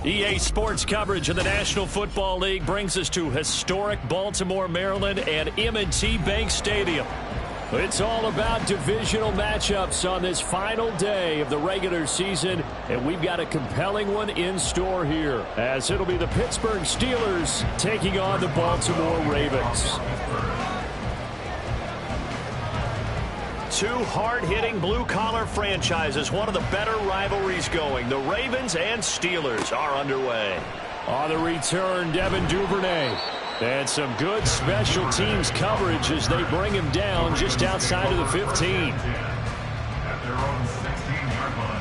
EA Sports coverage of the National Football League brings us to historic Baltimore, Maryland and M&T Bank Stadium. It's all about divisional matchups on this final day of the regular season, and we've got a compelling one in store here, as it'll be the Pittsburgh Steelers taking on the Baltimore Ravens. Two hard-hitting blue-collar franchises, one of the better rivalries going. The Ravens and Steelers are underway. On the return, Devin Duvernay. And some good special teams coverage as they bring him down just outside of the 15. At their own 16-yard line.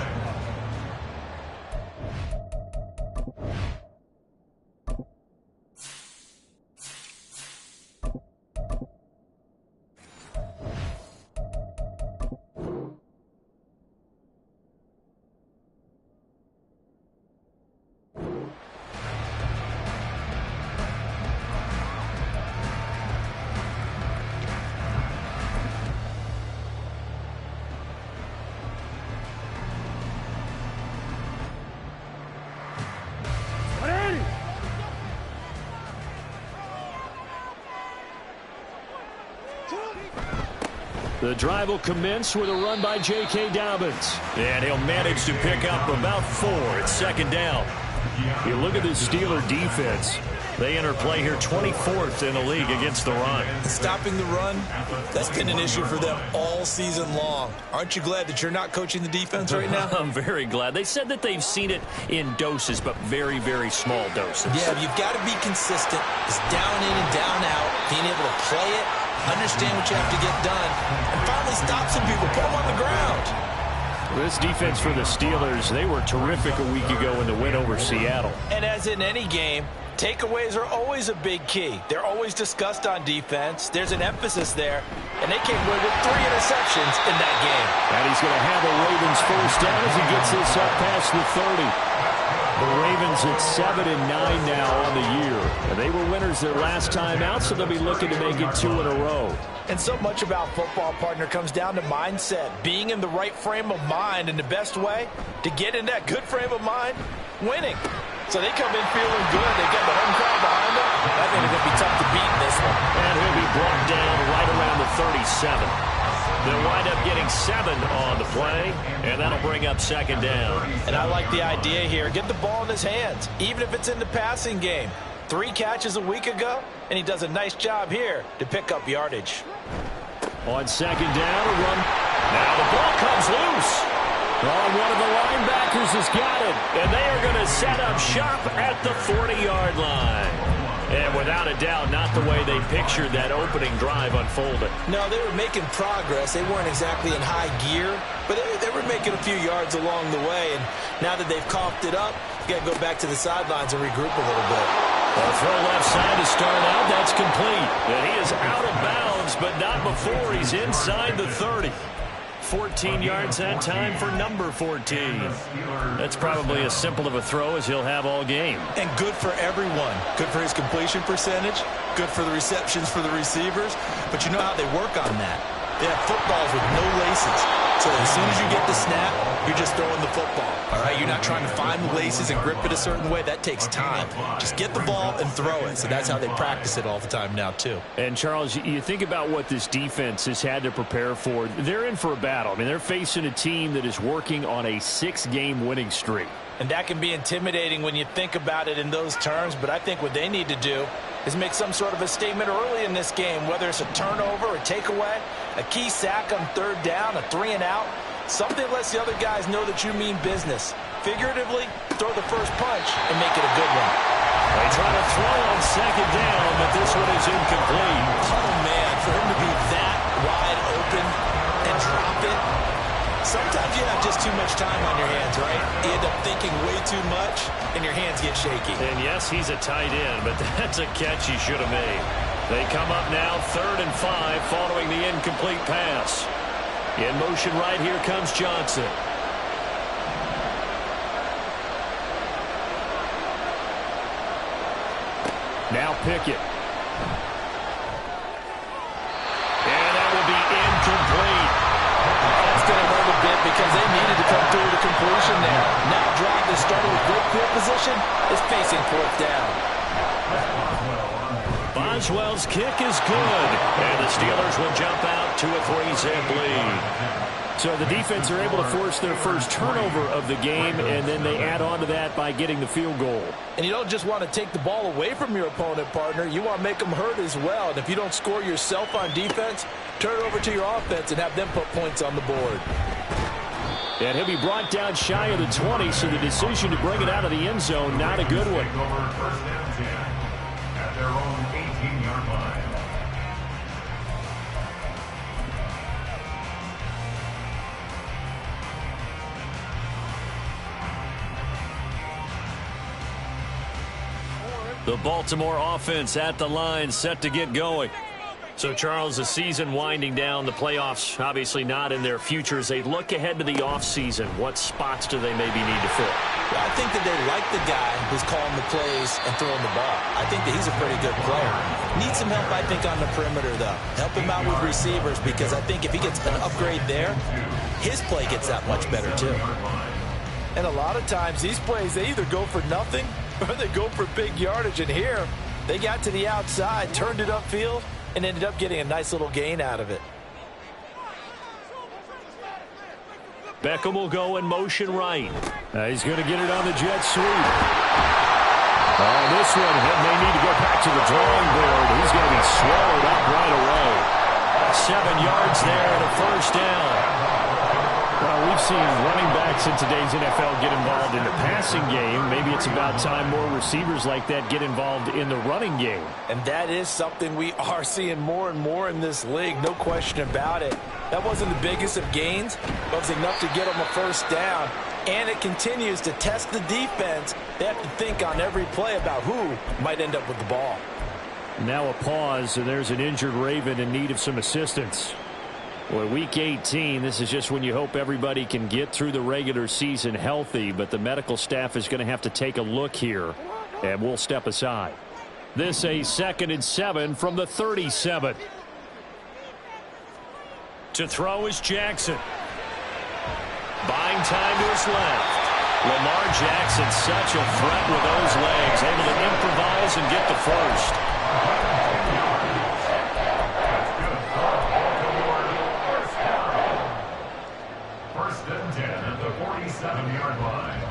The drive will commence with a run by J.K. Dobbins. And he'll manage to pick up about 4 at second down. You look at the Steeler defense. They enter play here 24th in the league against the run. Stopping the run, that's been an issue for them all season long. Aren't you glad that you're not coaching the defense right now? I'm very glad. They said that they've seen it in doses, but very, very small doses. Yeah, you've got to be consistent. It's down in and down out, being able to play it, understand what you have to get done, and finally stop some people, put them on the ground. This defense for the Steelers, they were terrific a week ago in the win over Seattle. And as in any game, takeaways are always a big key. They're always discussed on defense. There's an emphasis there, and they came away with 3 interceptions in that game. And he's going to have a Ravens first down as he gets this up past the 30. The Ravens at 7-9 now on the year. And they were winners their last time out, so they'll be looking to make it 2 in a row. And so much about football, partner, comes down to mindset. Being in the right frame of mind, and the best way to get in that good frame of mind, winning. So they come in feeling good. They get the home crowd behind them. I think it's going to be tough to beat in this one. And he'll be brought down right around the 37. They'll wind up getting 7 on the play, and that'll bring up second down. And I like the idea here. Get the ball in his hands, even if it's in the passing game. 3 catches a week ago, and he does a nice job here to pick up yardage. On second down, a run. Now the ball comes loose. Oh, one of the linebackers has got it, and they are going to set up shop at the 40-yard line. And without a doubt, not the way they pictured that opening drive unfolded. No, they were making progress. They weren't exactly in high gear, but they were making a few yards along the way. And now that they've coughed it up, you got to go back to the sidelines and regroup a little bit. Well, throw left side to start out. That's complete. And he is out of bounds, but not before he's inside the 30. 14 yards that time for number 14. That's probably as simple of a throw as he'll have all game. And good for everyone. Good for his completion percentage. Good for the receptions for the receivers. But you know how they work on that. They have footballs with no laces. So as soon as you get the snap, you're just throwing the football. All right, you're not trying to find the laces and grip it a certain way. That takes time. Just get the ball and throw it. So that's how they practice it all the time now, too. And, Charles, you think about what this defense has had to prepare for. They're in for a battle. I mean, they're facing a team that is working on a 6-game winning streak. And that can be intimidating when you think about it in those terms. But I think what they need to do is make some sort of a statement early in this game, whether it's a turnover, a takeaway, a key sack on 3rd down, a 3-and-out. Something lets the other guys know that you mean business. Figuratively, throw the first punch and make it a good one. They try to throw on second down, but this one is incomplete. Sometimes you have just too much time on your hands, right? You end up thinking way too much, and your hands get shaky. And yes, he's a tight end, but that's a catch he should have made. They come up now 3rd and 5 following the incomplete pass. In motion right, here comes Johnson. Now Pickett. And that will be incomplete. That's going to hurt a bit because they needed to come through the completion there. Now drive that started with good field position is facing 4th down. Boswell's kick is good. And the Steelers will jump out to a 3-zip lead. So the defense are able to force their first turnover of the game, and then they add on to that by getting the field goal. And you don't just want to take the ball away from your opponent, partner. You want to make them hurt as well. And if you don't score yourself on defense, turn it over to your offense and have them put points on the board. And he'll be brought down shy of the 20, so the decision to bring it out of the end zone, not a good one. First down 10 at their own 18-yard line. The Baltimore offense at the line, set to get going. So, Charles, the season winding down, the playoffs obviously not in their future. As they look ahead to the offseason, what spots do they maybe need to fill? Well, I think that they like the guy who's calling the plays and throwing the ball. I think that he's a pretty good player. Needs some help, I think, on the perimeter, though. Help him out with receivers, because I think if he gets an upgrade there, his play gets that much better, too. And a lot of times, these plays, they either go for nothing or they go for big yardage. And here, they got to the outside, turned it upfield, and ended up getting a nice little gain out of it. Beckham will go in motion right. He's going to get it on the jet sweep. On this one, he may need to go back to the drawing board. He's going to be swallowed up right away. 7 yards there and a first down. Well, we've seen running backs in today's NFL get involved in the passing game. Maybe it's about time more receivers like that get involved in the running game. And that is something we are seeing more and more in this league, no question about it. That wasn't the biggest of gains, but it was enough to get them a first down. And it continues to test the defense. They have to think on every play about who might end up with the ball. Now a pause, and there's an injured Raven in need of some assistance. Boy, Week 18, this is just when you hope everybody can get through the regular season healthy, but the medical staff is going to have to take a look here, and we'll step aside. This a 2nd and 7 from the 37. To throw is Jackson. Buying time to his left. Lamar Jackson, such a threat with those legs, able to improvise and get the first. First and 10 at the 47-yard line.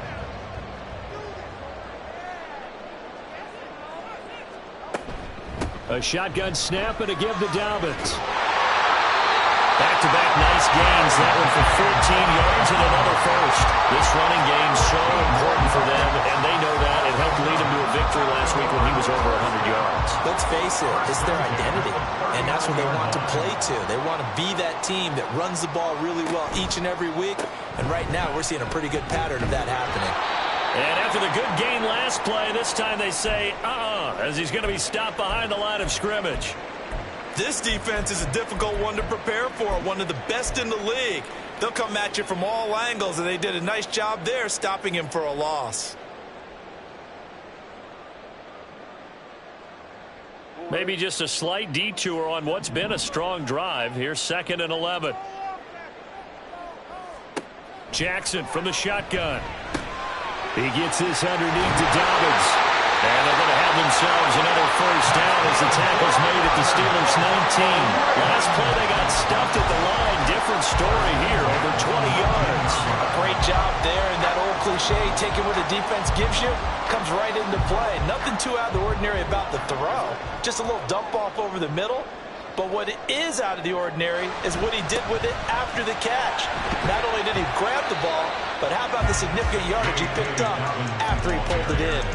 A shotgun snap and a give to Dobbins. Back-to-back nice gains. That one for 14 yards and another first. This running game so important for them, and they know that. It helped lead them to a victory last week when he was over 100 yards. Let's face it, it's their identity, and that's what they want to play to. They want to be that team that runs the ball really well each and every week, and right now we're seeing a pretty good pattern of that happening. And after the good gain last play, this time they say, as he's going to be stopped behind the line of scrimmage. This defense is a difficult one to prepare for, one of the best in the league. They'll come at you from all angles, and they did a nice job there stopping him for a loss. Maybe just a slight detour on what's been a strong drive. Here's 2nd and 11. Jackson from the shotgun. He gets this underneath to Dobbins. And they're going to have themselves another first down as the tackle's made at the Steelers' 19. Last play they got stuffed at the line. Different story here, over 20 yards. A great job there, and that old cliche, taking what the defense gives you, comes right into play. Nothing too out of the ordinary about the throw. Just a little dump off over the middle. But what is out of the ordinary is what he did with it after the catch. Not only did he grab the ball, but how about the significant yardage he picked up after he pulled it in.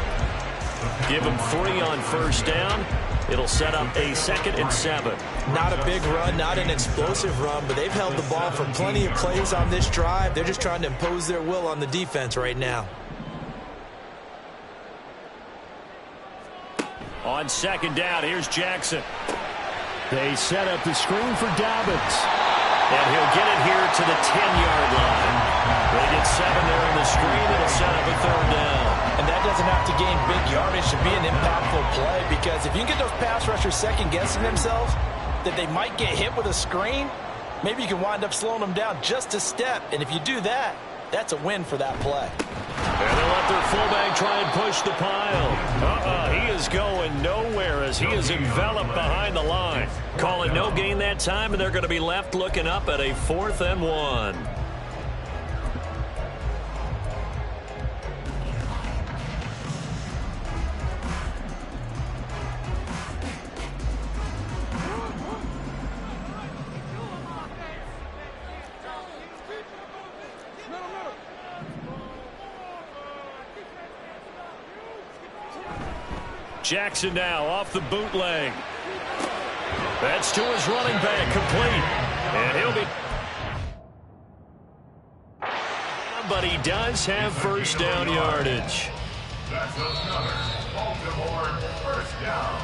Give him 3 on first down. It'll set up a 2nd and 7. Not a big run, not an explosive run, but they've held the ball for plenty of plays on this drive. They're just trying to impose their will on the defense right now. On 2nd down, here's Jackson. They set up the screen for Dobbins. And he'll get it here to the 10-yard line. They get 7 there on the screen. It'll set up a 3rd down. And that doesn't have to gain big yardage to be an impactful play, because if you can get those pass rushers second-guessing themselves that they might get hit with a screen, maybe you can wind up slowing them down just a step. And if you do that, that's a win for that play. And they'll let their fullback try and push the pile. He is going nowhere as he is enveloped behind the line. Calling no gain that time, and they're going to be left looking up at a 4th and 1. Jackson now off the bootleg. That's to his running back, complete. And he'll be... But he does have 1st down yardage. That's another Baltimore 1st down.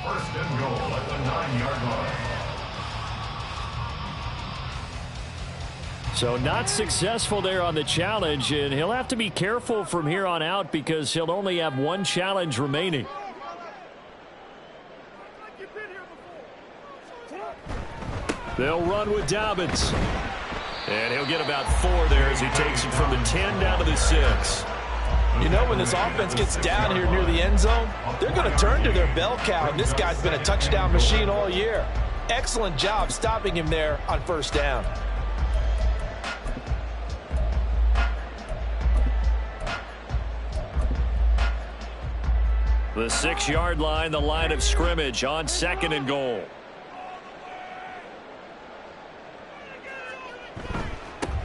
1st and goal at the 9-yard line. So not successful there on the challenge, and he'll have to be careful from here on out because he'll only have 1 challenge remaining. They'll run with Dobbins. And he'll get about 4 there as he takes it from the 10 down to the 6. You know, when this offense gets down here near the end zone, they're going to turn to their bell cow, and this guy's been a touchdown machine all year. Excellent job stopping him there on 1st down. The 6-yard line, the line of scrimmage on 2nd and goal.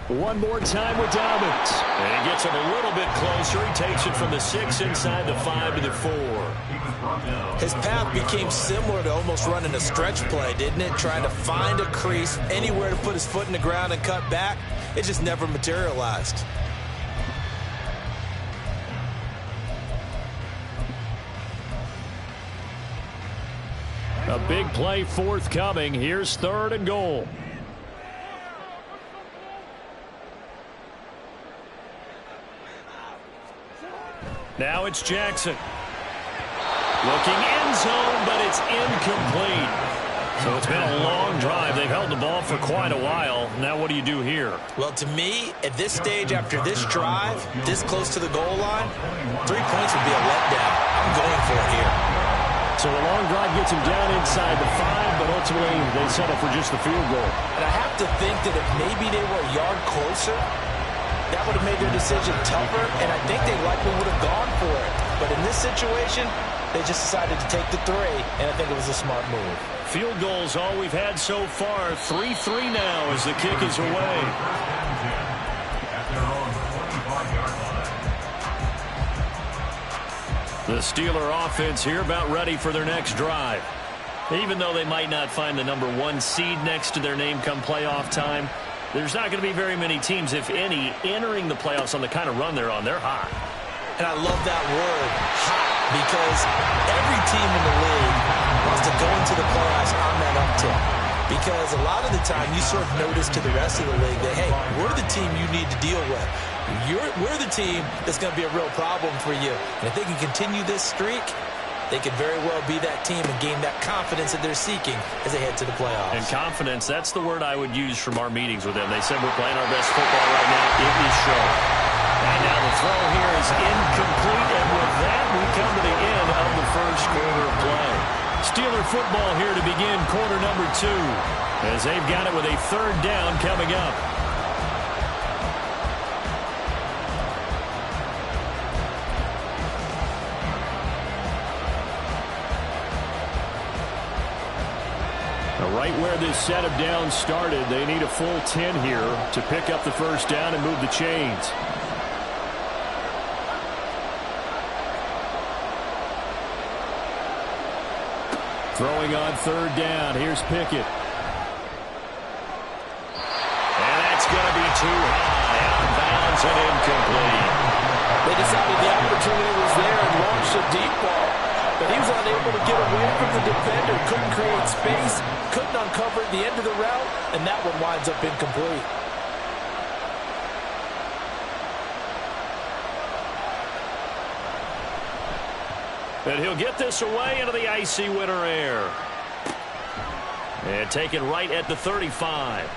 One more time with Dobbins. And he gets him a little bit closer. He takes it from the 6 inside the 5 to the 4. His path became similar to almost running a stretch play, didn't it? Trying to find a crease, anywhere to put his foot in the ground and cut back. It just never materialized. A big play forthcoming. Here's 3rd and goal. Now it's Jackson. Looking end zone, but it's incomplete. So it's been a long drive. They've held the ball for quite a while. Now what do you do here? Well, to me, at this stage, after this drive, this close to the goal line, 3 points would be a letdown. I'm going for it here. So a long drive gets him down inside the 5, but ultimately they settle for just the field goal. And I have to think that if maybe they were a yard closer, that would have made their decision tougher, and I think they likely would have gone for it. But in this situation, they just decided to take the 3, and I think it was a smart move. Field goals all we've had so far. 3-3 now as the kick is away. The Steeler offense here about ready for their next drive. Even though they might not find the number 1 seed next to their name come playoff time, there's not going to be very many teams, if any, entering the playoffs on the kind of run they're on. They're hot. And I love that word, hot, because every team in the league wants to go into the playoffs on that uptick. Because a lot of the time you sort of notice to the rest of the league that, hey, we're the team you need to deal with. We're the team that's going to be a real problem for you. And if they can continue this streak, they could very well be that team and gain that confidence that they're seeking as they head to the playoffs. And confidence, that's the word I would use from our meetings with them. They said we're playing our best football right now. It is showing. And now the throw here is incomplete. And with that, we come to the end of the first quarter of play. Steeler football here to begin quarter number 2 as they've got it with a 3rd down coming up. Right where this set of downs started, they need a full 10 here to pick up the 1st down and move the chains. Throwing on third down. Here's Pickett. And that's going to be too high. Out of bounds and incomplete. They decided the opportunity was there and launched a deep ball. But he was unable to get away from the defender. Couldn't create space. Couldn't uncover at the end of the route. And that one winds up incomplete. And he'll get this away into the icy winter air. And taken right at the 35.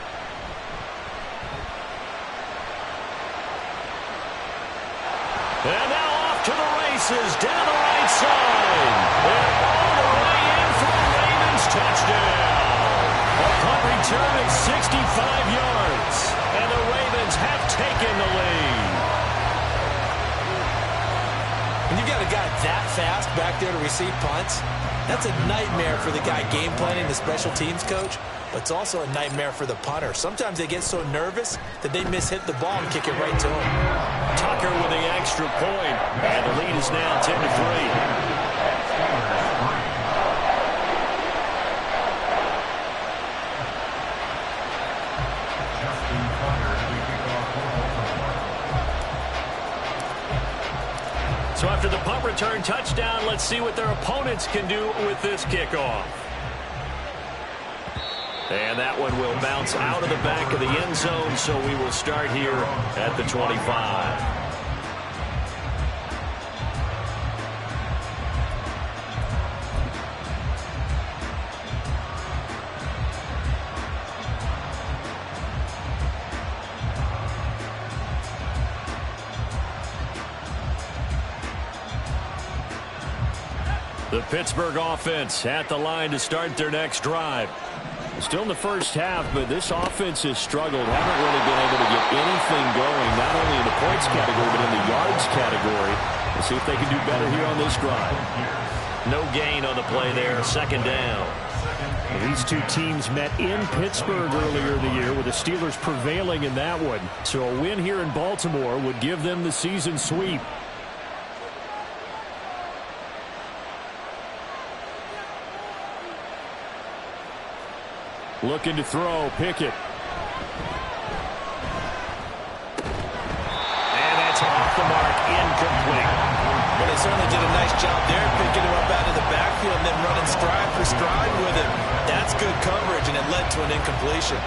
And now off to the races, down the right side. And all the way in for the Ravens touchdown. A punt return of 65 yards. And the Ravens have taken the lead. When you've got a guy that fast back there to receive punts, that's a nightmare for the guy game planning, the special teams coach, but it's also a nightmare for the punter. Sometimes they get so nervous that they hit the ball and kick it right to him. Tucker with the extra point, and the lead is now 10-3. So after the punt return touchdown, let's see what their opponents can do with this kickoff. And that one will bounce out of the back of the end zone, so we will start here at the 25. The Pittsburgh offense at the line to start their next drive. Still in the first half, but this offense has struggled. Haven't really been able to get anything going, not only in the points category, but in the yards category. We'll see if they can do better here on this drive. No gain on the play there, second down. These two teams met in Pittsburgh earlier in the year, with the Steelers prevailing in that one. So a win here in Baltimore would give them the season sweep. Looking to throw, Pickett. And that's off the mark, incomplete. Well, they certainly did a nice job there, picking him up out of the backfield and then running stride for stride with him. That's good coverage, and it led to an incompletion.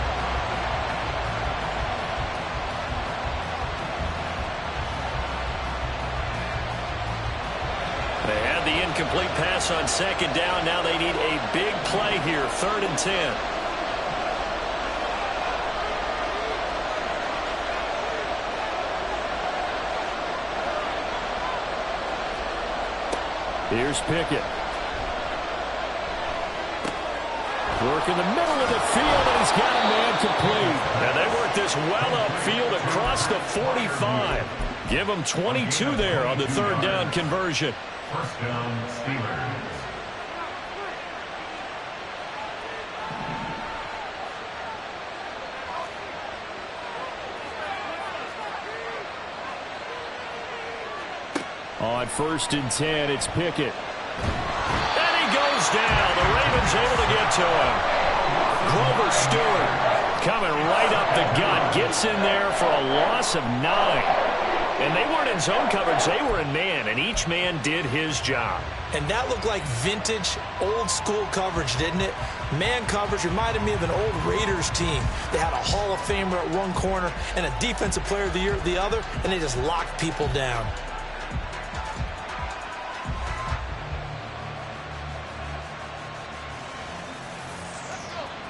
They had the incomplete pass on second down. Now they need a big play here, 3rd and 10. Here's Pickett. Work in the middle of the field, and he's got a man complete. And they work this well upfield across the 45. Give them 22 there on the 3rd down conversion. First down, Steelers. On 1st and 10, it's Pickett. And he goes down. The Ravens able to get to him. Grover Stewart coming right up the gut. Gets in there for a loss of 9. And they weren't in zone coverage. They were in man, and each man did his job. And that looked like vintage, old-school coverage, didn't it? Man coverage reminded me of an old Raiders team. They had a Hall of Famer at one corner and a Defensive Player of the Year at the other, and they just locked people down.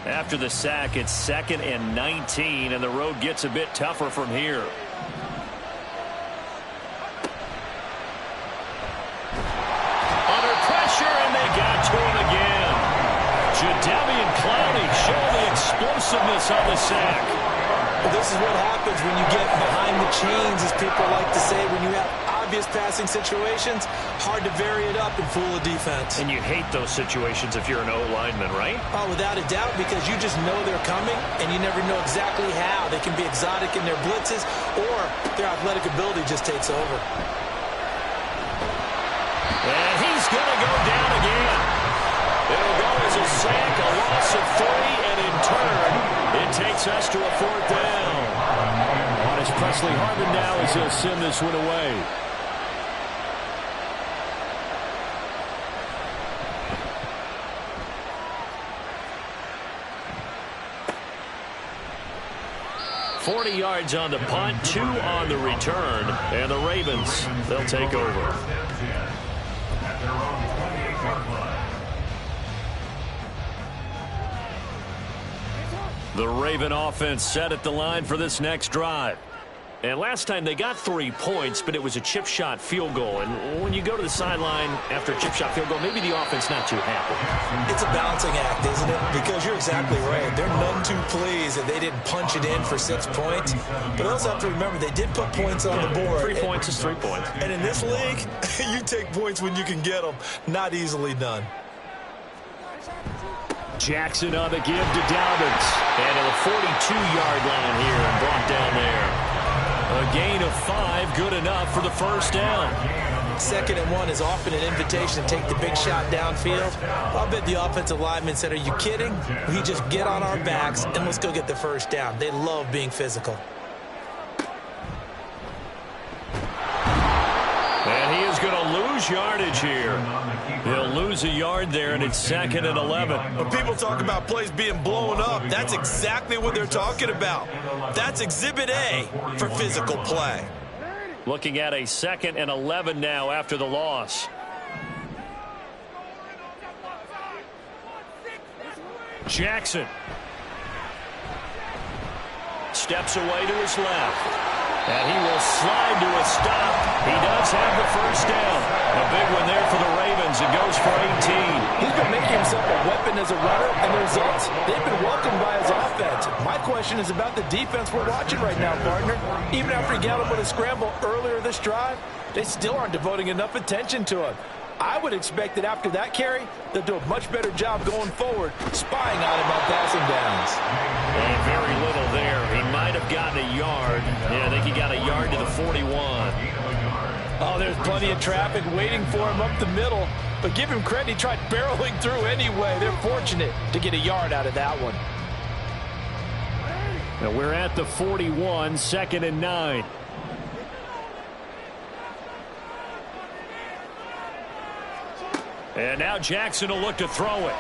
After the sack, it's 2nd and 19, and the road gets a bit tougher from here. Under pressure, and they got to him again. Jadeveon Clowney showing the explosiveness on the sack. Well, this is what happens when you get behind the chains, as people like to say, when you have obvious passing situations, hard to vary it up and fool a defense. And you hate those situations if you're an O-lineman, right? Oh, without a doubt, because you just know they're coming, and you never know exactly how. They can be exotic in their blitzes, or their athletic ability just takes over. And he's going to go down again. It'll go gets us to a 4th down. On his Presley Harvin now as he'll send this one away. $40 yards on the punt, 2 on the return, and the Ravens, they'll take over. The Raven offense set at the line for this next drive. And last time they got 3 points, but it was a chip shot field goal. And when you go to the sideline after a chip shot field goal, maybe the offense not too happy. It's a balancing act, isn't it? Because you're exactly right. They're none too pleased that they didn't punch it in for 6 points. But also have to remember they did put points on the board. 3 points is 3 points. And in this league, you take points when you can get them. Not easily done. Jackson on the give to Dobbins. And at the 42-yard line here and brought down there. A gain of 5, good enough for the first down. 2nd and 1 is often an invitation to take the big shot downfield. I'll bet the offensive lineman said, are you kidding? We just get on our backs and let's go get the first down. They love being physical. And he is going to lose yardage here. He'll lose a yard there, and it's 2nd and 11. When people talk about plays being blown up, that's exactly what they're talking about. That's Exhibit A for physical play. Looking at a 2nd and 11 now after the loss. Jackson steps away to his left. And he will slide to a stop. He does have the first down. A big one there for the Ravens. It goes for 18. He's been making himself a weapon as a runner, and the results, they've been welcomed by his offense. My question is about the defense we're watching right now, partner. Even after he got him with a scramble earlier this drive, they still aren't devoting enough attention to him. I would expect that after that carry, they'll do a much better job going forward, spying on him on passing downs. And very little there. He might have gotten a yard. Yeah, I think he got a yard to the 41. Oh, there's plenty of traffic waiting for him up the middle. But give him credit, he tried barreling through anyway. They're fortunate to get a yard out of that one. Now we're at the 41, 2nd and 9. And now Jackson will look to throw it.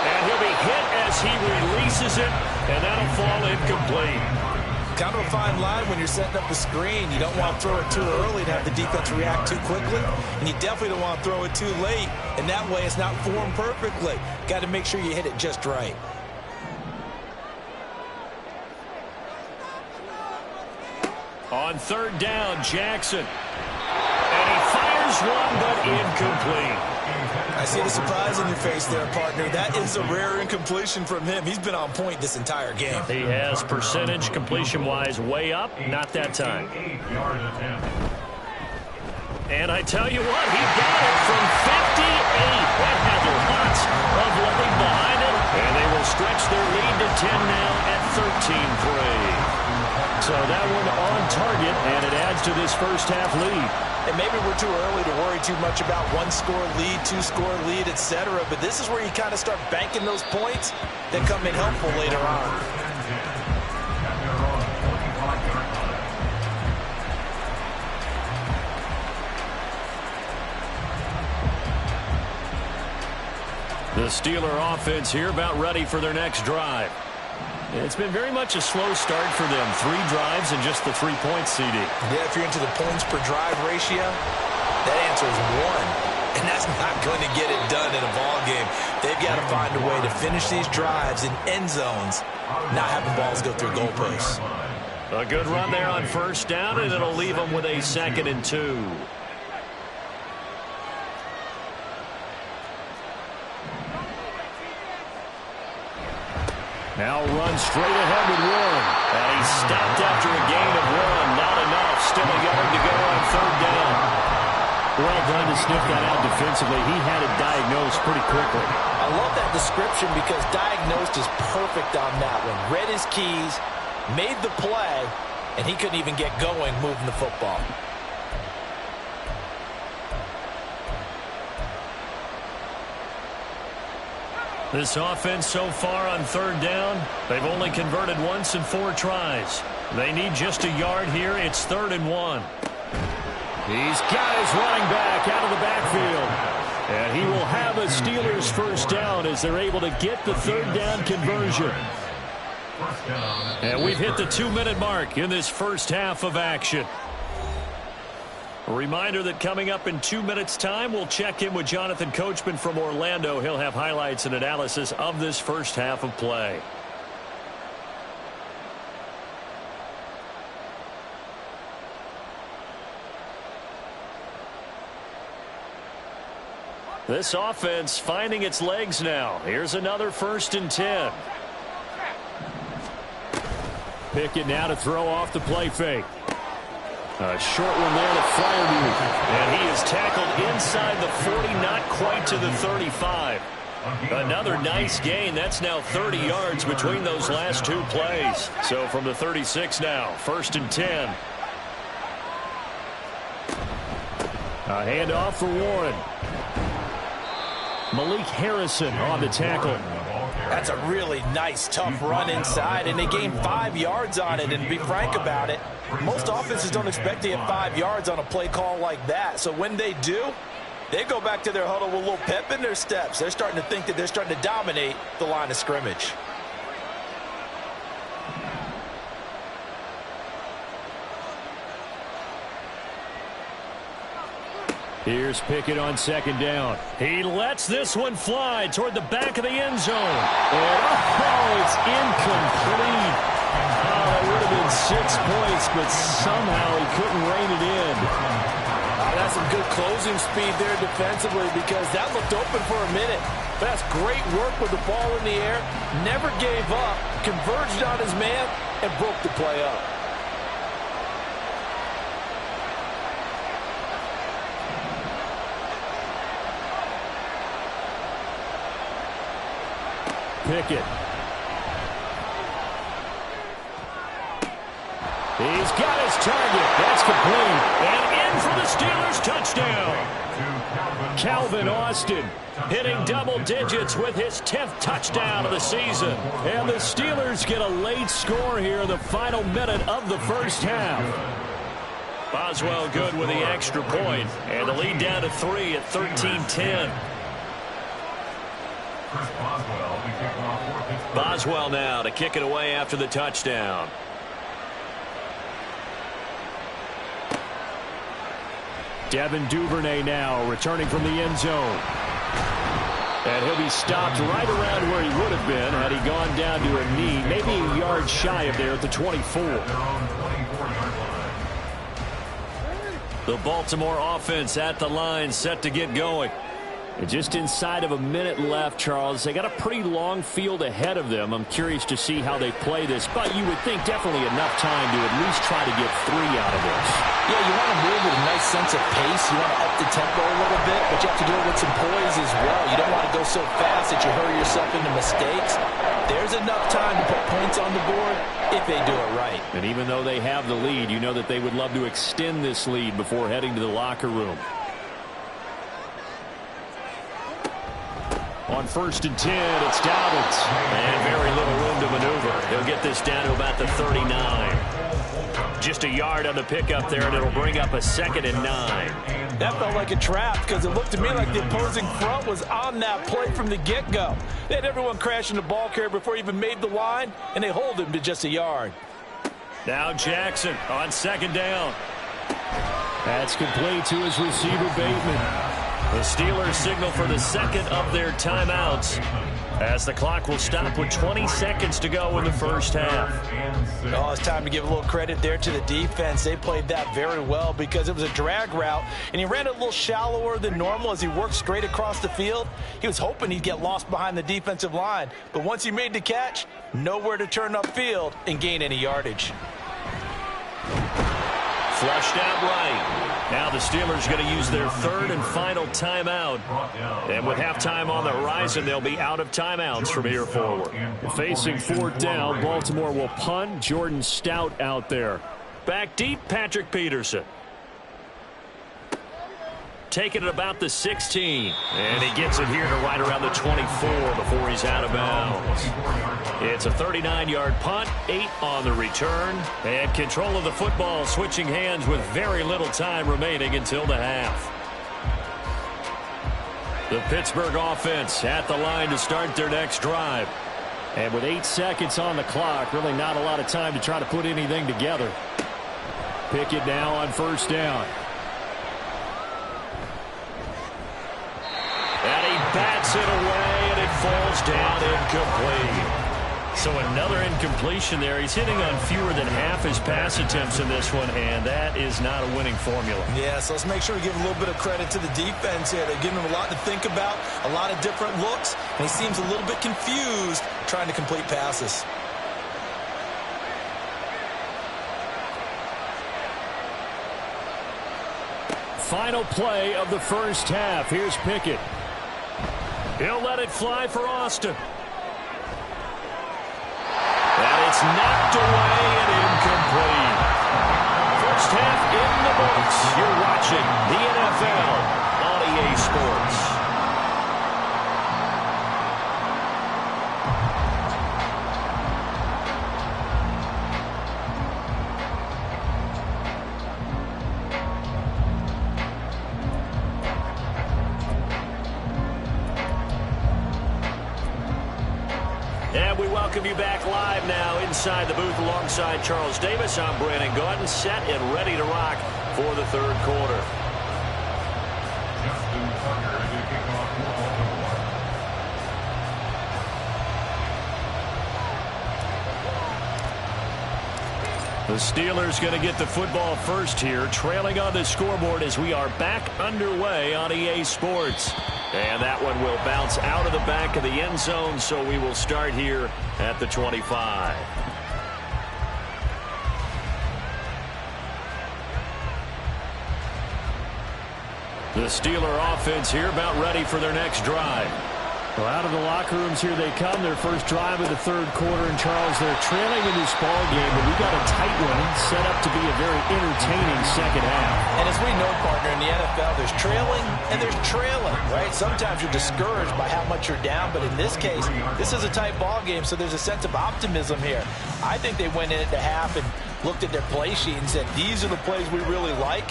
And he'll be hit as he releases it, and that'll fall incomplete. Kind of a fine line when you're setting up a screen. You don't want to throw it too early to have the defense react too quickly, and you definitely don't want to throw it too late, and that way it's not formed perfectly. Got to make sure you hit it just right. On 3rd down, Jackson. And he fires one, but incomplete. I see the surprise in your face there, partner. That is a rare incompletion from him. He's been on point this entire game. He has percentage completion-wise way up. Not that time. And I tell you what, he got it from 58. That had lots of leg behind it. And they will stretch their lead to 10 now at 13-3. So that one on target, and it adds to this first half lead. And maybe we're too early to worry too much about 1-score lead, 2-score lead, etc. But this is where you kind of start banking those points that come in helpful later on. The Steeler offense here about ready for their next drive. It's been very much a slow start for them. 3 drives and just the 3 points, CD. Yeah, if you're into the points per drive ratio, that answer is 1. And that's not going to get it done in a ball game. They've got to find a way to finish these drives in end zones, not having balls go through goalposts. A good run there on 1st down, and it'll leave them with a 2nd and 2. Now runs straight ahead with 1. And he stopped after a gain of 1. Not enough. Still a yard to go on 3rd down. Well done to sniff that out defensively. He had it diagnosed pretty quickly. I love that description because diagnosed is perfect on that one. Read his keys, made the play, and he couldn't even get going moving the football. This offense so far on third down, they've only converted once in 4 tries. They need just a yard here. It's 3rd and 1. He's got his running back out of the backfield. And he will have a Steelers first down as they're able to get the 3rd down conversion. And we've hit the 2-minute mark in this first half of action. A reminder that coming up in 2 minutes' time, we'll check in with Jonathan Coachman from Orlando. He'll have highlights and analysis of this first half of play. This offense finding its legs now. Here's another 1st and 10. Pickett now to throw off the play fake. A short one there to Freiermuth. And he is tackled inside the 40, not quite to the 35. Another nice gain. That's now 30 yards between those last 2 plays. So from the 36 now, 1st and 10. A handoff for Warren. Malik Harrison on the tackle. That's a really nice, tough run inside, and they gained 5 yards on it. And to be frank about it, most offenses don't expect to get 5 yards on a play call like that. So when they do, they go back to their huddle with a little pep in their steps. They're starting to think that they're starting to dominate the line of scrimmage. Here's Pickett on 2nd down. He lets this one fly toward the back of the end zone. And, it's incomplete. That would have been 6 points, but somehow he couldn't rein it in. That's some good closing speed there defensively, because that looked open for a minute. But that's great work with the ball in the air. Never gave up, converged on his man, and broke the play up. Pickett. He's got his target. That's complete. And in for the Steelers touchdown. Calvin Austin hitting double digits with his 10th touchdown of the season. And the Steelers get a late score here in the final minute of the first half. Boswell good with the extra point. And the lead down to 3 at 13-10. Boswell now to kick it away after the touchdown. Devin Duvernay now returning from the end zone. And he'll be stopped right around where he would have been had he gone down to a knee, maybe a yard shy of there at the 24. The Baltimore offense at the line, set to get going. Just inside of a minute left, Charles. They got a pretty long field ahead of them. I'm curious to see how they play this, but you would think definitely enough time to at least try to get 3 out of this. Yeah, you want to move with a nice sense of pace. You want to up the tempo a little bit, but you have to do it with some poise as well. You don't want to go so fast that you hurry yourself into mistakes. There's enough time to put points on the board if they do it right. And even though they have the lead, you know that they would love to extend this lead before heading to the locker room. On 1st and 10, it's Dobbins. And very little room to maneuver. He'll get this down to about the 39. Just a yard on the pickup there, and it'll bring up a 2nd and 9. That felt like a trap, because it looked to me like the opposing front was on that play from the get-go. They had everyone crashing the ball carrier before he even made the line, and they hold him to just a yard. Now Jackson on 2nd down. That's complete to his receiver, Bateman. The Steelers signal for the 2nd of their timeouts as the clock will stop with 20 seconds to go in the first half. Oh, it's time to give a little credit there to the defense. They played that very well because it was a drag route, and he ran it a little shallower than normal as he worked straight across the field. He was hoping he'd get lost behind the defensive line, but once he made the catch, nowhere to turn upfield and gain any yardage. Flushed out right. Now the Steelers going to use their 3rd and final timeout. And with halftime on the horizon, they'll be out of timeouts from here forward. Facing 4th down, Baltimore will punt. Jordan Stout out there. Back deep, Patrick Peterson. taking it about the 16. And he gets it here to right around the 24 before he's out of bounds. It's a 39-yard punt, 8 on the return. And control of the football switching hands with very little time remaining until the half. The Pittsburgh offense at the line to start their next drive. And with 8 seconds on the clock, really not a lot of time to try to put anything together. Pickett now on first down. And he bats it away, and it falls down incomplete. So another incompletion there. He's hitting on fewer than half his pass attempts in this one, and that is not a winning formula. Yeah, so let's make sure we give a little bit of credit to the defense here. They're giving him a lot to think about, a lot of different looks, and he seems a little bit confused trying to complete passes. Final play of the first half. Here's Pickett. He'll let it fly for Austin. And it's knocked away and incomplete. First half in the books. You're watching the NFL on EA Sports. And we welcome you back live now inside the booth alongside Charles Davis. I'm Brandon Gaudin, set and ready to rock for the third quarter. Justin Tucker is the kickoff for Baltimore. The Steelers going to get the football first here, trailing on the scoreboard as we are back underway on EA Sports. And that one will bounce out of the back of the end zone, so we will start here at the 25. The Steeler offense here about ready for their next drive. Well, out of the locker rooms here they come, their first drive of the third quarter. And, Charles, they're trailing in this ball game, but we've got a tight one set up to be a very entertaining second half. And as we know, partner, in the NFL, there's trailing and there's trailing, right? Sometimes you're discouraged by how much you're down, but in this case, this is a tight ball game, so there's a sense of optimism here. I think they went in at the half and looked at their play sheet and said, these are the plays we really like.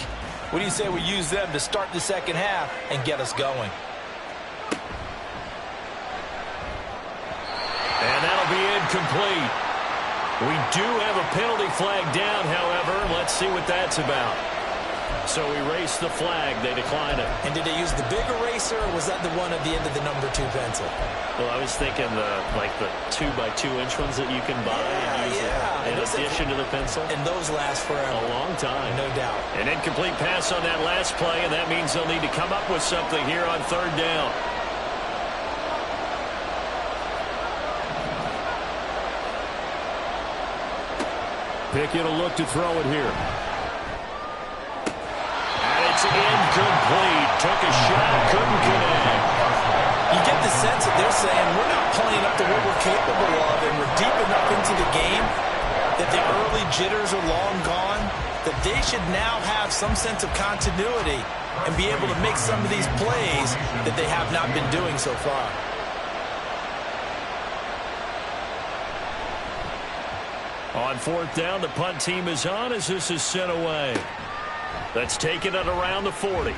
What do you say we use them to start the second half and get us going? And that'll be incomplete. We do have a penalty flag down, however. Let's see what that's about. So erase the flag. They decline it. And did they use the big eraser, or was that the one at the end of the number 2 pencil? Well, I was thinking the 2x2-inch ones that you can buy and use in addition to the pencil. And those last forever. A long time. No doubt. An incomplete pass on that last play, and that means they'll need to come up with something here on third down. Pickett will look to throw it here. And it's incomplete. Took a shot, couldn't connect. You get the sense that they're saying we're not playing up to what we're capable of, and we're deep enough into the game that the early jitters are long gone, that they should now have some sense of continuity and be able to make some of these plays that they have not been doing so far. On fourth down, the punt team is on as this is sent away. That's taken at around the 40.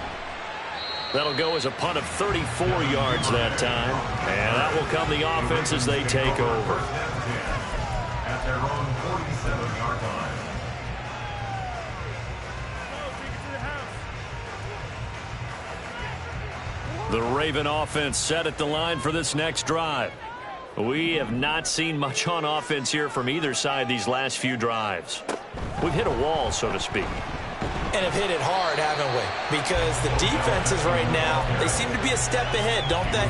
That'll go as a punt of 34 yards that time. And that will come the offense as they take over. At their own 47-yard line. The Raven offense set at the line for this next drive. We have not seen much on offense here from either side these last few drives. We've hit a wall, so to speak. And have hit it hard, haven't we? Because the defenses right now, they seem to be a step ahead, don't they?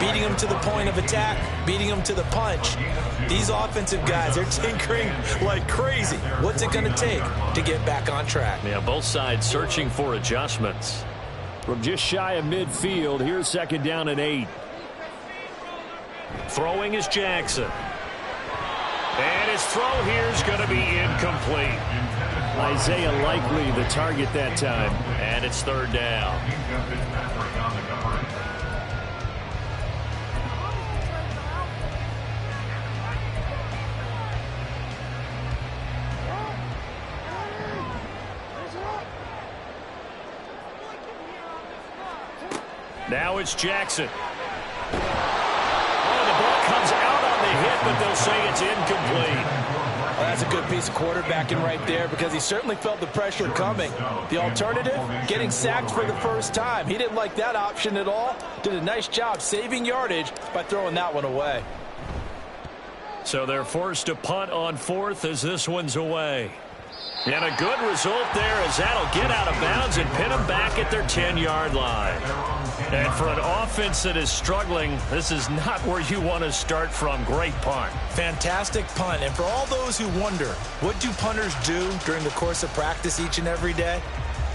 Beating them to the point of attack, beating them to the punch. These offensive guys, they're tinkering like crazy. What's it going to take to get back on track? Yeah, both sides searching for adjustments. From just shy of midfield, here's second down and 8. Throwing is Jackson. And his throw here is going to be incomplete. Isaiah Likely the target that time. And it's third down. Now it's Jackson. Oh, the ball comes out on the hit, but they'll say it's incomplete. Well, that's a good piece of quarterbacking right there because he certainly felt the pressure coming. The alternative, getting sacked for the first time. He didn't like that option at all. Did a nice job saving yardage by throwing that one away. So they're forced to punt on fourth as this one's away. And a good result there as that'll get out of bounds and pin them back at their 10-yard line. And for an offense that is struggling, this is not where you want to start from. Great punt. Fantastic punt. And for all those who wonder, what do punters do during the course of practice each and every day?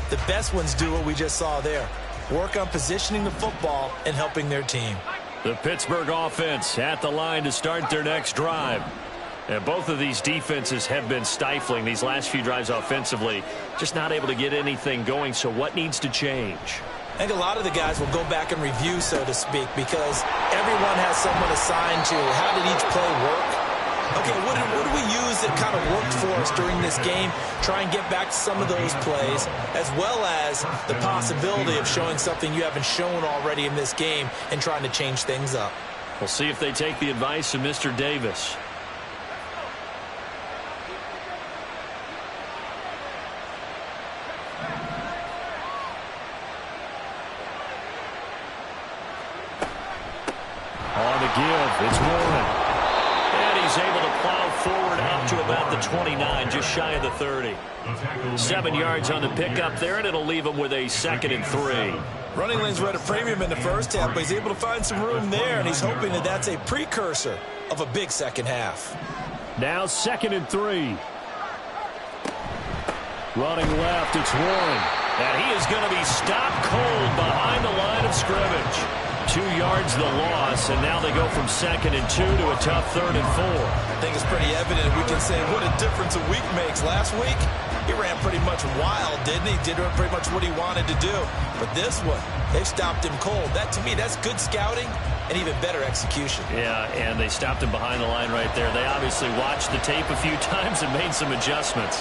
The best ones do what we just saw there. Work on positioning the football and helping their team. The Pittsburgh offense at the line to start their next drive. And both of these defenses have been stifling these last few drives offensively. Just not able to get anything going. So what needs to change? I think a lot of the guys will go back and review, so to speak, because everyone has someone assigned to how did each play work. Okay, what do we use that kind of worked for us during this game? Try and get back to some of those plays, as well as the possibility of showing something you haven't shown already in this game and trying to change things up. We'll see if they take the advice of Mr. Davis. On the give, it's Warren. And he's able to plow forward up to about the 29, just shy of the 30. 7 yards on the pickup there, and it'll leave him with a 2nd and 3. Running lanes were at a premium in the first half, but he's able to find some room there, and he's hoping that that's a precursor of a big second half. Now 2nd and 3. Running left, it's Warren. And he is going to be stopped cold behind the line of scrimmage. 2 yards the loss, and now they go from 2nd and 2 to a tough 3rd and 4. I think it's pretty evident. We can say what a difference a week makes. Last week, he ran pretty much wild, didn't he? Did pretty much what he wanted to do. But this one, they've stopped him cold. That, to me, that's good scouting and even better execution. Yeah, and they stopped him behind the line right there. They obviously watched the tape a few times and made some adjustments.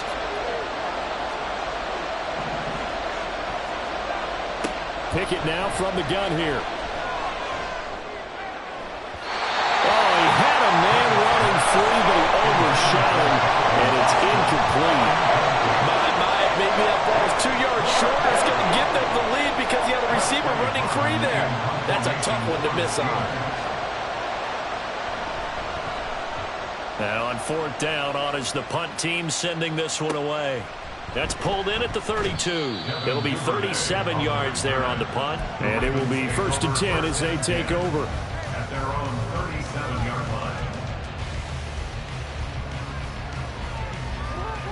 Pickett now from the gun here. Free, but he overshot him, and it's incomplete. Maybe that ball was 2 yards short. It's going to give them the lead because he had a receiver running free there. That's a tough one to miss on. Now on 4th down, on is the punt team sending this one away. That's pulled in at the 32. It'll be 37 yards there on the punt. And it will be 1st and 10 as they take over. At their own 37-yard line.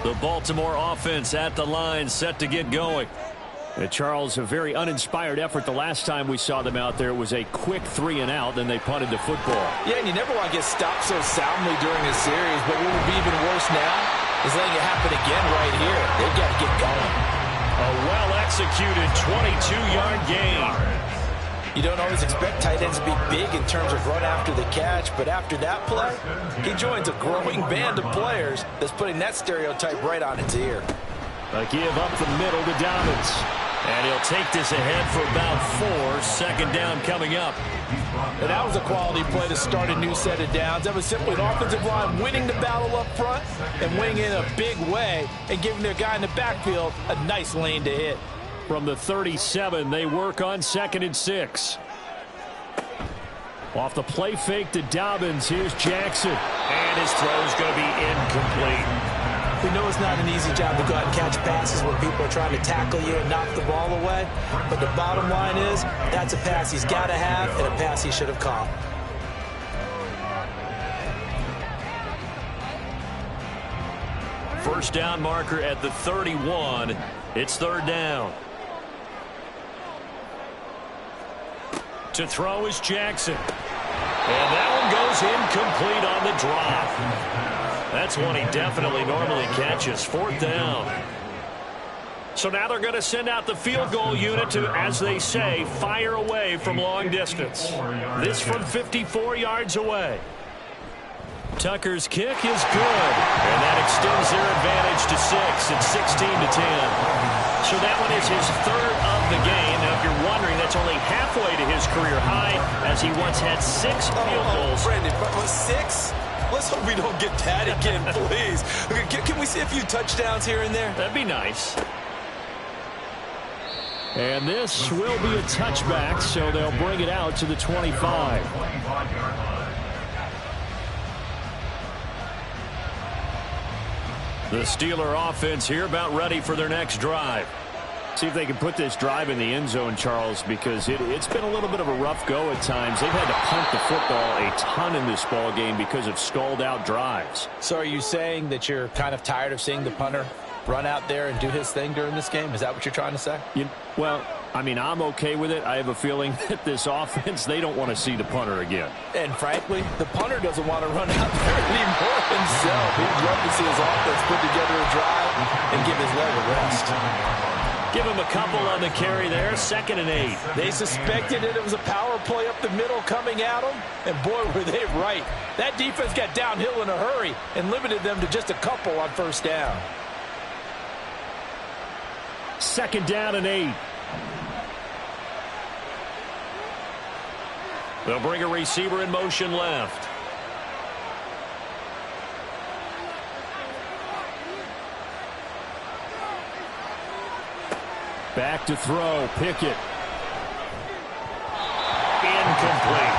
The Baltimore offense at the line, set to get going. Charles, a very uninspired effort the last time we saw them out there. It was a quick 3 and out, then they punted the football. Yeah, and you never want to get stopped so soundly during a series, but what would be even worse now is letting it happen again right here. They've got to get going. A well-executed 22-yard gain. You don't always expect tight ends to be big in terms of run after the catch, but after that play, he joins a growing band of players that's putting that stereotype right on its ear. A give up the middle to Dobbins. And he'll take this ahead for about 4. 2nd down coming up. And that was a quality play to start a new set of downs. That was simply an offensive line winning the battle up front and winning in a big way and giving their guy in the backfield a nice lane to hit. From the 37, they work on 2nd and 6. Off the play fake to Dobbins, here's Jackson. And his throw is going to be incomplete. We know it's not an easy job to go out and catch passes when people are trying to tackle you and knock the ball away. But the bottom line is, that's a pass he's got to have and a pass he should have caught. First down marker at the 31. It's 3rd down. To throw is Jackson. And that one goes incomplete on the drop. That's one he definitely normally catches. 4th down. So now they're going to send out the field goal unit to, as they say, fire away from long distance. This from 54 yards away. Tucker's kick is good, and that extends their advantage to 6. It's 16-10. So that one is his 3rd of the game. Now, if you're wondering, that's only halfway to his career high, as he once had 6 field goals. Brandon, but 6? Let's hope we don't get that again, please. Can we see a few touchdowns here and there? That'd be nice. And this will be a touchback, so they'll bring it out to the 25. The Steeler offense here about ready for their next drive. See if they can put this drive in the end zone, Charles, because it's been a little bit of a rough go at times. They've had to punt the football a ton in this ball game because of stalled-out drives. So are you saying that you're kind of tired of seeing the punter run out there and do his thing during this game? Is that what you're trying to say? Well, I mean, I'm okay with it. I have a feeling that this offense, they don't want to see the punter again. And frankly, the punter doesn't want to run out there anymore himself. He'd love to see his offense put together a drive and give his leg a rest. Give him a couple on the carry there. 2nd and 8. They suspected it was a power play up the middle coming at them, and boy, were they right. That defense got downhill in a hurry and limited them to just a couple on 1st down. 2nd down and 8. They'll bring a receiver in motion left. Back to throw. Pickett. Incomplete.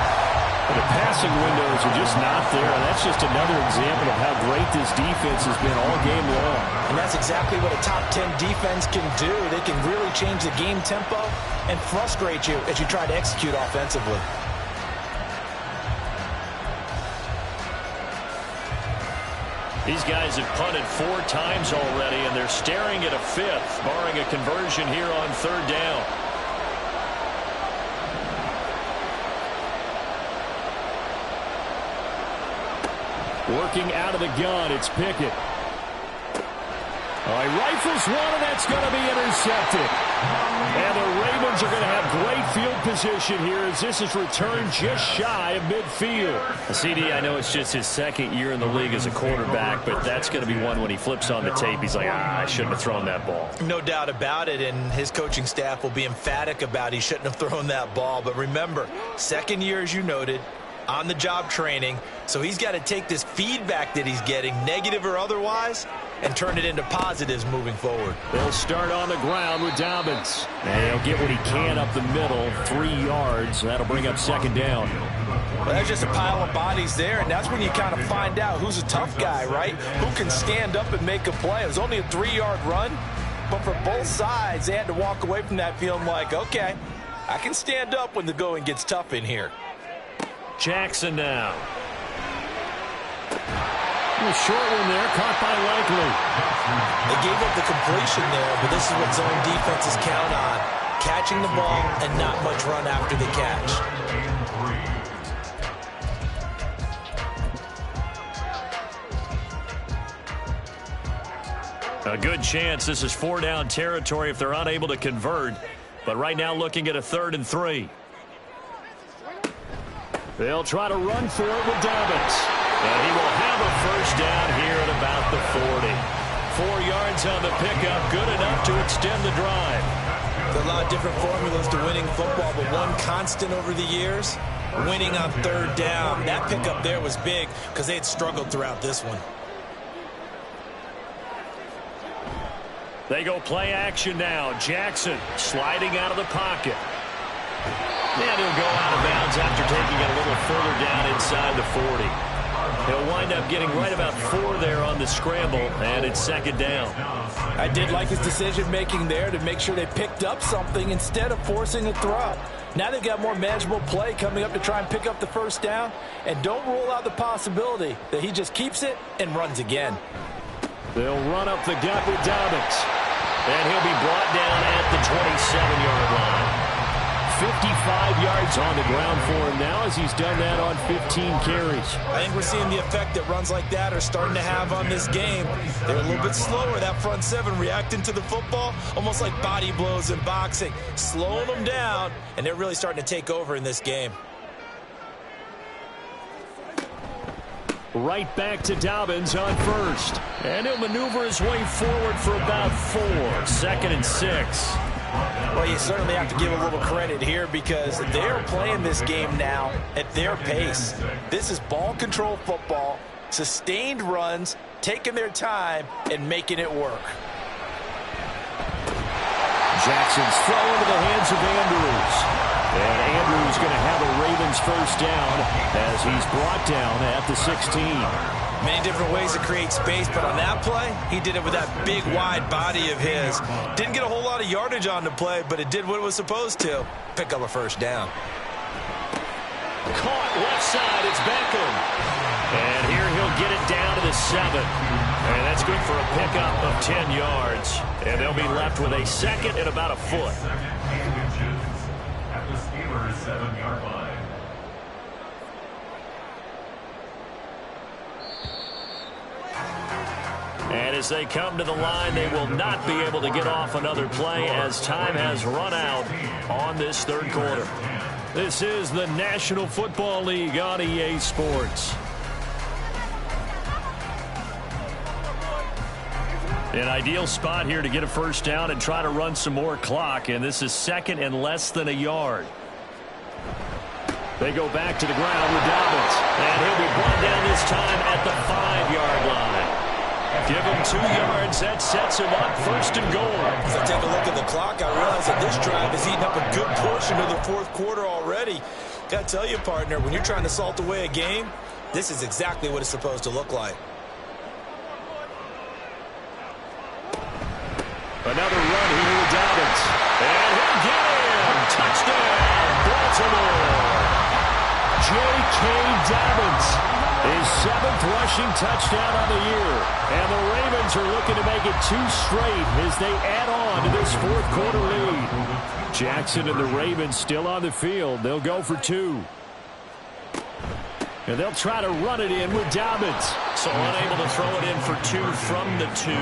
The passing windows are just not there. And that's just another example of how great this defense has been all game long. And that's exactly what a top 10 defense can do. They can really change the game tempo and frustrate you as you try to execute offensively. These guys have punted 4 times already, and they're staring at a 5th, barring a conversion here on 3rd down. Working out of the gun, it's Pickett. He rifles one, and that's going to be intercepted. And the Ravens are going to have great field position here as this is returned just shy of midfield. CD, I know it's just his 2nd year in the league as a quarterback, but that's going to be one when he flips on the tape. He's like, I shouldn't have thrown that ball. No doubt about it, and his coaching staff will be emphatic about he shouldn't have thrown that ball. But remember, 2nd year, as you noted, on-the-job training, so he's got to take this feedback that he's getting, negative or otherwise, and turn it into positives moving forward. They'll start on the ground with Dobbins. And he'll get what he can up the middle, 3 yards. That'll bring up 2nd down. Well, there's just a pile of bodies there, and that's when you kind of find out who's a tough guy, right? Who can stand up and make a play. It was only a 3-yard run, but for both sides, they had to walk away from that feeling like, okay, I can stand up when the going gets tough in here. Jackson now. A short one there, caught by Likely. They gave up the completion there, but this is what zone defenses count on. Catching the ball and not much run after the catch. A good chance this is 4-down territory if they're unable to convert. But right now looking at a 3rd and 3. They'll try to run for it with Dobbins. And he will have a 1st down here at about the 40. 4 yards on the pickup, good enough to extend the drive. There are a lot of different formulas to winning football, but one constant over the years, winning on 3rd down. That pickup there was big because they had struggled throughout this one. They go play action now. Jackson sliding out of the pocket. And he'll go out of bounds after taking it a little further down inside the 40. He'll wind up getting right about 4 there on the scramble, and it's 2nd down. I did like his decision-making there to make sure they picked up something instead of forcing a throw. Now they've got more manageable play coming up to try and pick up the 1st down, and don't rule out the possibility that he just keeps it and runs again. They'll run up the gut with Dobbins. And he'll be brought down at the 27-yard line. 55 yards on the ground for him now as he's done that on 15 carries. I think we're seeing the effect that runs like that are starting to have on this game. They're a little bit slower, that front seven, reacting to the football, almost like body blows in boxing, slowing them down, and they're really starting to take over in this game. Right back to Dobbins on first. And he'll maneuver his way forward for about 4. 2nd and 6. Well, you certainly have to give a little credit here because they're playing this game now at their pace. This is ball control football, sustained runs, taking their time, and making it work. Jackson's throw into the hands of Andrews. And Andrews going to have a Ravens first down as he's brought down at the 16. Many different ways to create space, but on that play, he did it with that big, wide body of his. Didn't get a whole lot of yardage on the play, but it did what it was supposed to. Pick up a first down. Caught left side. It's Beckham. And here he'll get it down to the 7. And that's good for a pickup of 10 yards. And they'll be left with a 2nd and about a foot. At the Steelers' 7-yard line. And as they come to the line, they will not be able to get off another play as time has run out on this third quarter. This is the National Football League on EA Sports. An ideal spot here to get a first down and try to run some more clock, and this is 2nd and less than a yard. They go back to the ground with Dobbins, and he'll be brought down this time at the 5-yard line. Give him 2 yards. That sets him up 1st and goal. As I take a look at the clock, I realize that this drive has eaten up a good portion of the 4th quarter already. Got to tell you, partner, when you're trying to salt away a game, this is exactly what it's supposed to look like. Another run here with Dobbins. And he'll get in. Touchdown, Baltimore. J.K. Dobbins, his 7th rushing touchdown on the year. And the Ravens are looking to make it 2 straight as they add on to this 4th quarter lead. Jackson and the Ravens still on the field. They'll go for 2. And they'll try to run it in with Dobbins. So unable to throw it in for 2 from the 2.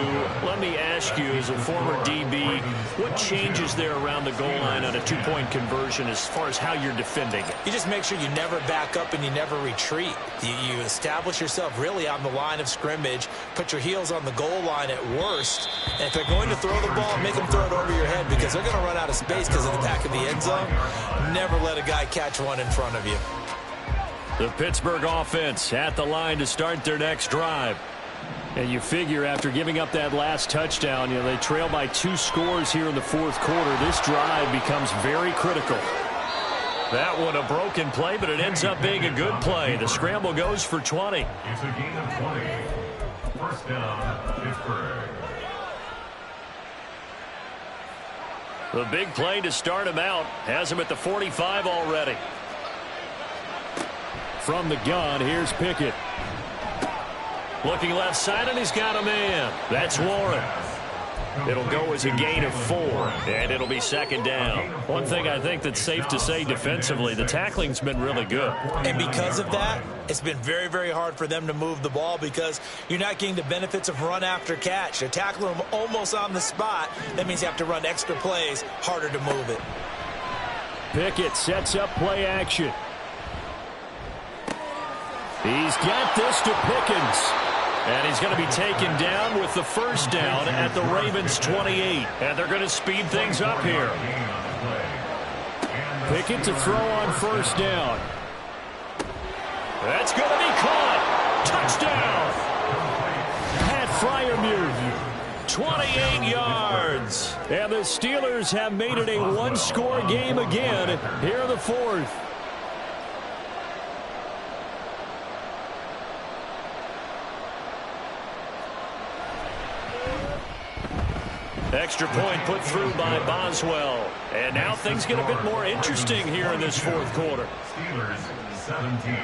Let me ask you, as a former DB, what changes there around the goal line on a 2-point conversion as far as how you're defending it? You just make sure you never back up and you never retreat. You establish yourself really on the line of scrimmage, put your heels on the goal line at worst, and if they're going to throw the ball, make them throw it over your head because they're going to run out of space because of the back of the end zone. Never let a guy catch one in front of you. The Pittsburgh offense at the line to start their next drive. And you figure after giving up that last touchdown, they trail by 2 scores here in the 4th quarter. This drive becomes very critical. That one a broken play, but it ends up being a good play. The scramble goes for 20. It's a gain of 20. First down, Pittsburgh. The big play to start him out has him at the 45 already. From the gun, here's Pickett. Looking left side, and he's got a man. That's Warren. It'll go as a gain of 4, and it'll be 2nd down. One thing I think that's safe to say defensively, the tackling's been really good. And because of that, it's been very, very hard for them to move the ball because you're not getting the benefits of run after catch. They're tackling them almost on the spot. That means you have to run extra plays, harder to move it. Pickett sets up play action. He's got this to Pickens. And he's going to be taken down with the first down at the Ravens' 28. And they're going to speed things up here. Pickett to throw on first down. That's going to be caught. Touchdown. Pat Freiermuth, 28 yards. And the Steelers have made it a 1-score game again here in the 4th. Extra point put through by Boswell. And now things get a bit more interesting here in this 4th quarter. Steelers 17.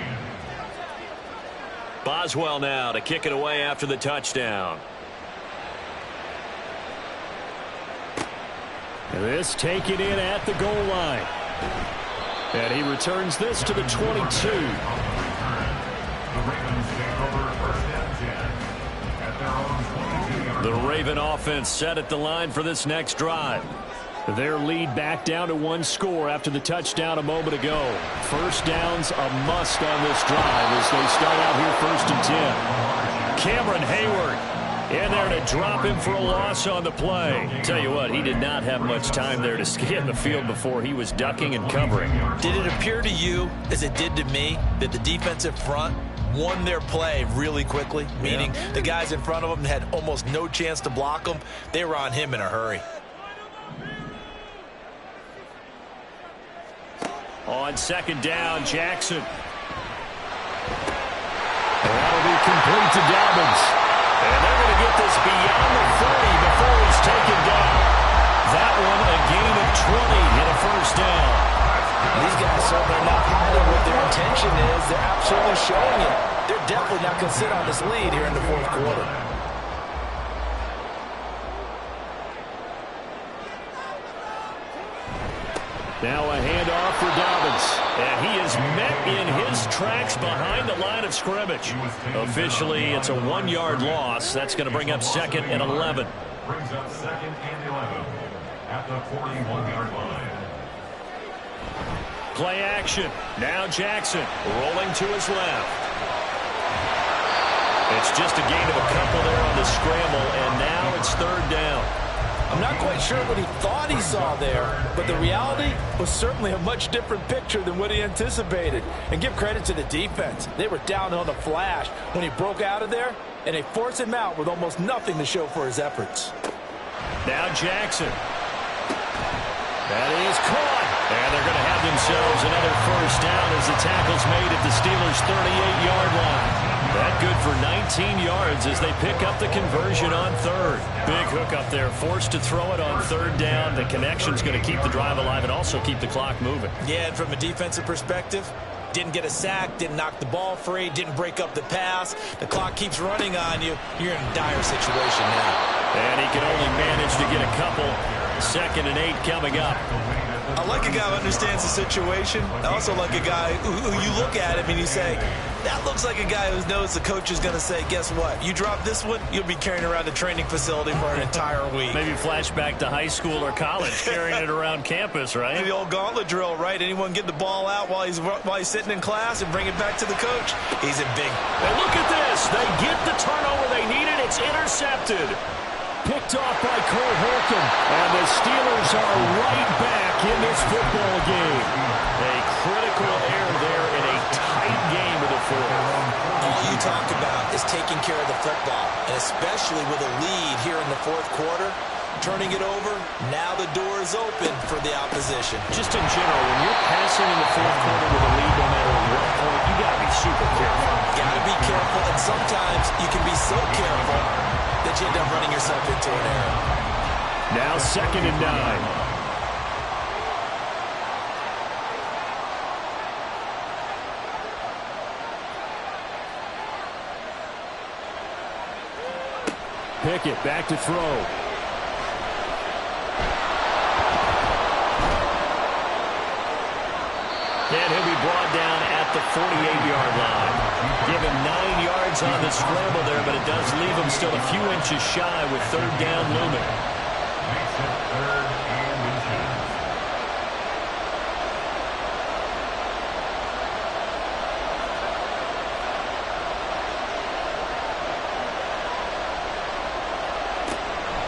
Boswell now to kick it away after the touchdown. And this taken in at the goal line. And he returns this to the 22. The Raven offense set at the line for this next drive. Their lead back down to 1 score after the touchdown a moment ago. First down's a must on this drive as they start out here 1st and 10. Cameron Hayward in there to drop him for a loss on the play. Tell you what, he did not have much time there to scan the field before he was ducking and covering. Did it appear to you, as it did to me, that the defensive front won their play really quickly? Meaning the guys in front of them had almost no chance to block them. They were on him in a hurry. On 2nd down, Jackson. That'll be complete to Dobbins. And they're going to get this beyond the 30 before he's taken down. That one a gain of 20 and a first down. These guys certainly not hiding what their intention is. They're absolutely showing it. They're definitely not going to sit on this lead here in the 4th quarter. Now a handoff for Dobbins. And he is met in his tracks behind the line of scrimmage. Officially, it's a 1-yard loss. That's going to bring up 2nd and 11. Brings up 2nd and 11 at the 41-yard line. Play action. Now Jackson rolling to his left. It's just a gain of a couple there on the scramble, and now it's 3rd down. I'm not quite sure what he thought he saw there, but the reality was certainly a much different picture than what he anticipated. And give credit to the defense. They were down on the flash when he broke out of there, and they forced him out with almost nothing to show for his efforts. Now Jackson. That is caught. And they're going to have themselves another first down as the tackle's made at the Steelers' 38-yard line. That good for 19 yards as they pick up the conversion on 3rd. Big hook up there, forced to throw it on 3rd down. The connection's going to keep the drive alive and also keep the clock moving. Yeah, and from a defensive perspective, didn't get a sack, didn't knock the ball free, didn't break up the pass. The clock keeps running on you. You're in a dire situation now. And he can only manage to get a couple. 2nd and 8 coming up. I like a guy who understands the situation. I also like a guy who you look at him and you say, that looks like a guy who knows the coach is going to say, guess what? You drop this one, you'll be carrying around the training facility for an entire week. Maybe flashback to high school or college, carrying it around campus, right? The old gauntlet drill, right? Anyone get the ball out while he's sitting in class and bring it back to the coach? He's in big. And look at this. They get the turnover they needed. It's intercepted. Picked off by Cole Holcomb. And the Steelers are right back in this football game. A critical error there in a tight game of the 4th. All you talk about is taking care of the football, and especially with a lead here in the 4th quarter. Turning it over, now the door is open for the opposition. Just in general, when you're passing in the 4th quarter with a lead no matter what point, you got to be super careful. Got to be careful, and sometimes you can be so careful that you end up running yourself into an error. Now 2nd and 9. Pickett back to throw. And he'll be brought down at the 48-yard line. Give him 9 yards on the scramble there, but it does leave him still a few inches shy with 3rd down looming. Makes it 3rd and inches.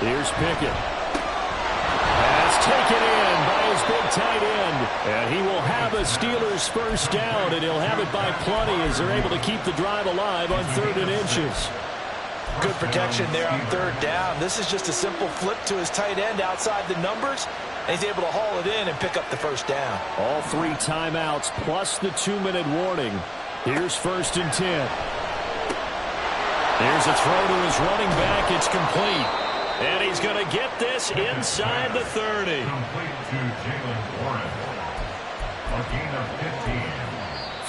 Here's Pickett. That's taken in by his big tight end. And he will have a Steelers first down, and he'll have it by plenty as they're able to keep the drive alive on 3rd and inches. Good protection there on 3rd down. This is just a simple flip to his tight end outside the numbers, and he's able to haul it in and pick up the first down. All 3 timeouts plus the 2-minute warning. Here's 1st and 10. Here's a throw to his running back. It's complete. And he's going to get this inside the 30. Complete to Jalen Warren. A gain of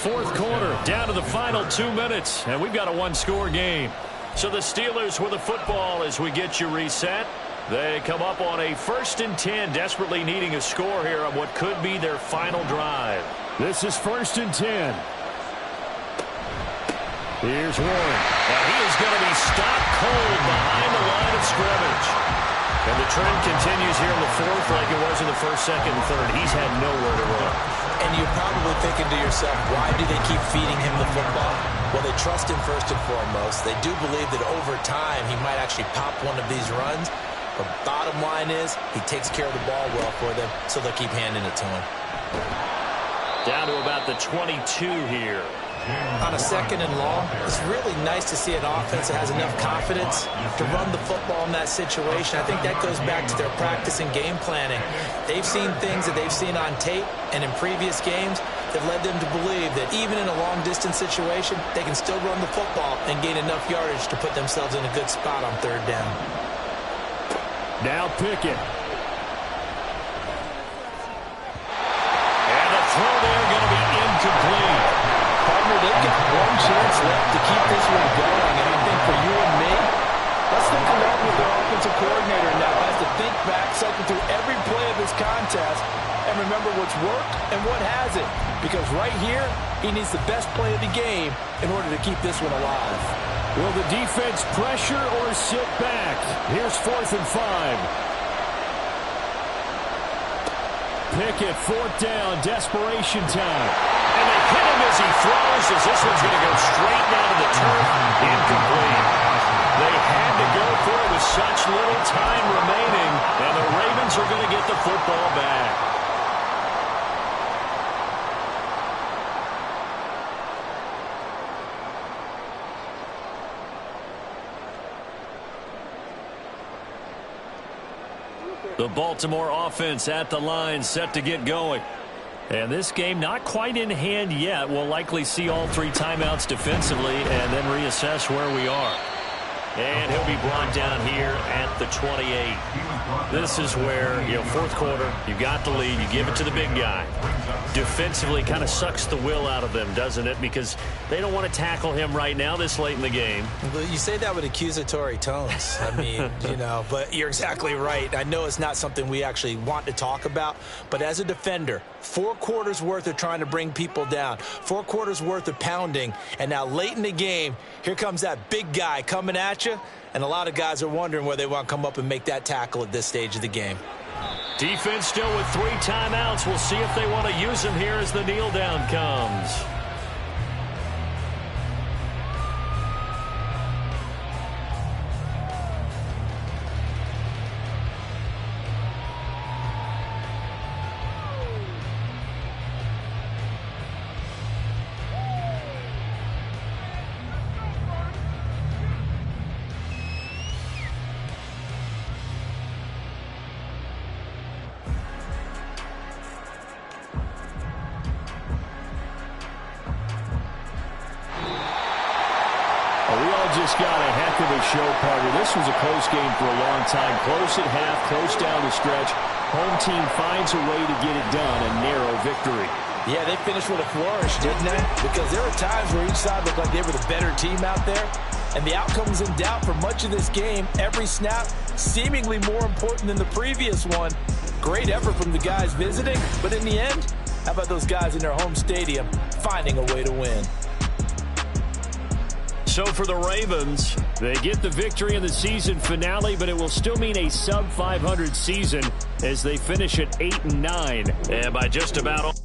15. 4th quarter, down to the final 2 minutes, and we've got a 1-score game. So the Steelers with the football as we get you reset. They come up on a 1st and 10, desperately needing a score here on what could be their final drive. This is 1st and 10. Here's Warren. And he is going to be stopped cold behind the line of scrimmage. And the trend continues here in the 4th like it was in the 1st, 2nd, and 3rd. He's had nowhere to run. And you're probably thinking to yourself, why do they keep feeding him the football? Well, they trust him first and foremost. They do believe that over time he might actually pop one of these runs. But bottom line is he takes care of the ball well for them, so they'll keep handing it to him. Down to about the 22 here. On a 2nd and long, it's really nice to see an offense that has enough confidence to run the football in that situation. I think that goes back to their practice and game planning. They've seen things that they've seen on tape and in previous games that led them to believe that even in a long-distance situation, they can still run the football and gain enough yardage to put themselves in a good spot on 3rd down. Now Pickett. And the throw there going to be incomplete. Partner, they've got one chance left to keep this one going, and I think for you and me, let's think along with their offensive coordinator now has to think back, cycle through every play of this contest, and remember what's worked and what hasn't. Because right here, he needs the best play of the game in order to keep this one alive. Will the defense pressure or sit back? Here's 4th and 5. Pickett, 4th down, desperation time. And they hit him as he throws, as this one's going to go straight down to the turf. Incomplete. They had to go for it with such little time remaining, and the Ravens are going to get the football back. The Baltimore offense at the line, set to get going. And this game not quite in hand yet. We'll likely see all 3 timeouts defensively and then reassess where we are. And he'll be brought down here at the 28. This is where, 4th quarter, you got the lead, you give it to the big guy. Defensively kind of sucks the will out of them, doesn't it? Because they don't want to tackle him right now this late in the game. Well, you say that with accusatory tones. I mean, but you're exactly right. I know it's not something we actually want to talk about, but as a defender, 4 quarters worth of trying to bring people down, 4 quarters worth of pounding, and now late in the game, here comes that big guy coming at you, and a lot of guys are wondering where they want to come up and make that tackle at this stage of the game. Defense still with 3 timeouts. We'll see if they want to use them here as the kneel down comes. Just got a heck of a show, partner. This was a close game for a long time. Close at half, close down the stretch. Home team finds a way to get it done. A narrow victory. Yeah, they finished with a flourish, didn't they? Because there were times where each side looked like they were the better team out there. And the outcome was in doubt for much of this game. Every snap seemingly more important than the previous one. Great effort from the guys visiting. But in the end, how about those guys in their home stadium finding a way to win? So for the Ravens, they get the victory in the season finale, but it will still mean a sub-500 season as they finish at 8-9. And by just about